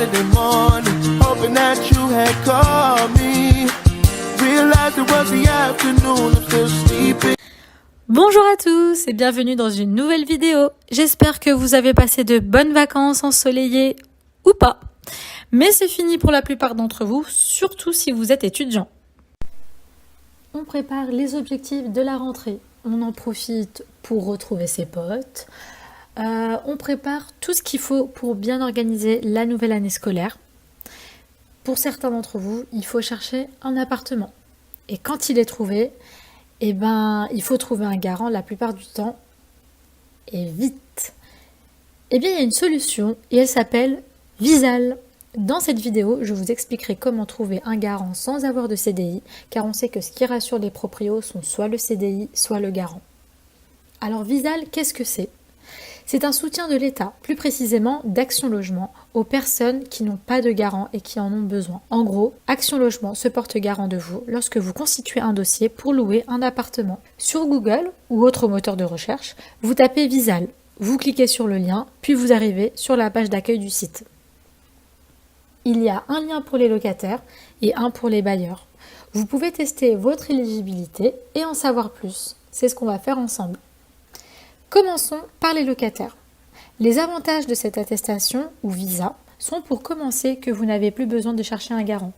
Saturday morning, hoping that you had called me. Realized it was the afternoon, I'm still sleeping. Bonjour à tous et bienvenue dans une nouvelle vidéo. J'espère que vous avez passé de bonnes vacances ensoleillées ou pas. Mais c'est fini pour la plupart d'entre vous, surtout si vous êtes étudiant. On prépare les objectifs de la rentrée. On en profite pour retrouver ses potes. On prépare tout ce qu'il faut pour bien organiser la nouvelle année scolaire. Pour certains d'entre vous, il faut chercher un appartement. Et quand il est trouvé, il faut trouver un garant la plupart du temps et vite. Il y a une solution et elle s'appelle Visal. Dans cette vidéo, je vous expliquerai comment trouver un garant sans avoir de CDI, car on sait que ce qui rassure les proprios sont soit le CDI, soit le garant. Alors Visal, qu'est-ce que c'est ? C'est un soutien de l'État, plus précisément d'Action Logement, aux personnes qui n'ont pas de garant et qui en ont besoin. En gros, Action Logement se porte garant de vous lorsque vous constituez un dossier pour louer un appartement. Sur Google ou autre moteur de recherche, vous tapez Visal, vous cliquez sur le lien, puis vous arrivez sur la page d'accueil du site. Il y a un lien pour les locataires et un pour les bailleurs. Vous pouvez tester votre éligibilité et en savoir plus. C'est ce qu'on va faire ensemble. Commençons par les locataires. Les avantages de cette attestation ou visa sont pour commencer que vous n'avez plus besoin de chercher un garant.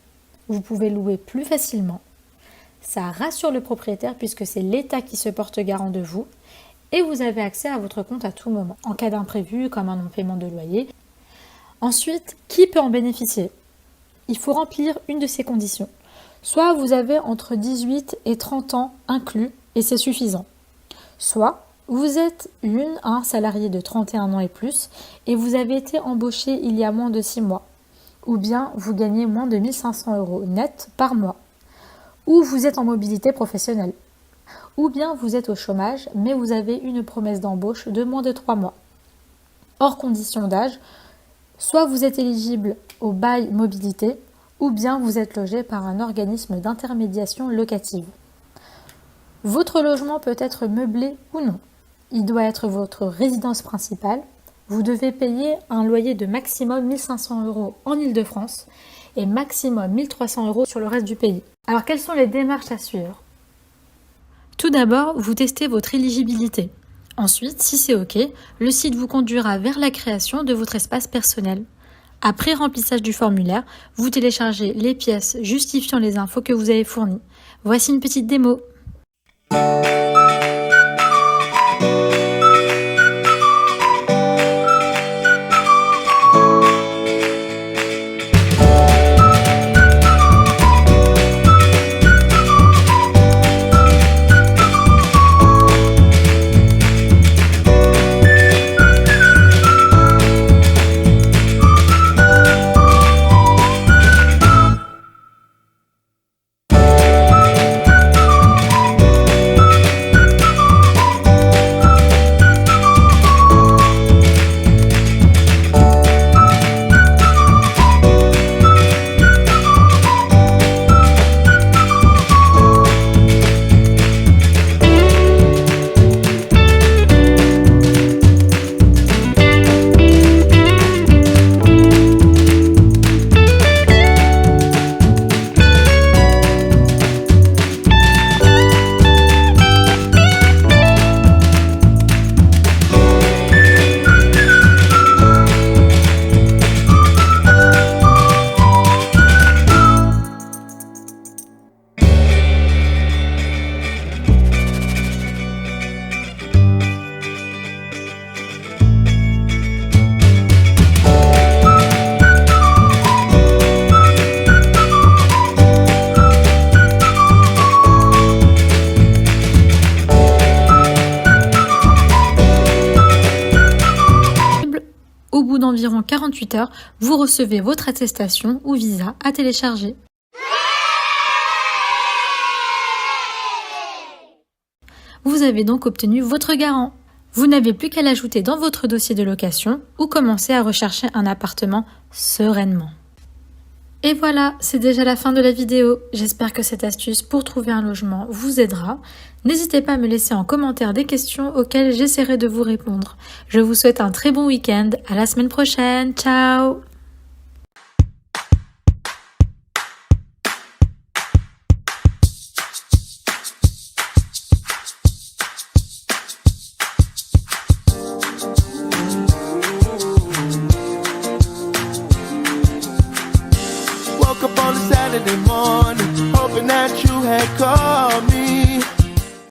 Vous pouvez louer plus facilement. Ça rassure le propriétaire puisque c'est l'État qui se porte garant de vous et vous avez accès à votre compte à tout moment, en cas d'imprévu comme un non-paiement de loyer. Ensuite, qui peut en bénéficier ? Il faut remplir une de ces conditions. Soit vous avez entre 18 et 30 ans inclus et c'est suffisant. Soit vous êtes un salarié de 31 ans et plus et vous avez été embauché il y a moins de 6 mois. Ou bien vous gagnez moins de 1 500 € net par mois. Ou vous êtes en mobilité professionnelle. Ou bien vous êtes au chômage mais vous avez une promesse d'embauche de moins de 3 mois. Hors condition d'âge, soit vous êtes éligible au bail mobilité, ou bien vous êtes logé par un organisme d'intermédiation locative. Votre logement peut être meublé ou non. Il doit être votre résidence principale. Vous devez payer un loyer de maximum 1 500 € en Île-de-France et maximum 1 300 € sur le reste du pays. Alors quelles sont les démarches à suivre ? Tout d'abord, vous testez votre éligibilité. Ensuite, si c'est OK, le site vous conduira vers la création de votre espace personnel. Après remplissage du formulaire, vous téléchargez les pièces justifiant les infos que vous avez fournies. Voici une petite démo. Au bout d'environ 48 heures, vous recevez votre attestation ou visa à télécharger. Vous avez donc obtenu votre garant. Vous n'avez plus qu'à l'ajouter dans votre dossier de location ou commencer à rechercher un appartement sereinement. Et voilà, c'est déjà la fin de la vidéo. J'espère que cette astuce pour trouver un logement vous aidera. N'hésitez pas à me laisser en commentaire des questions auxquelles j'essaierai de vous répondre. Je vous souhaite un très bon week-end. À la semaine prochaine. Ciao! Saturday morning, hoping that you had called me.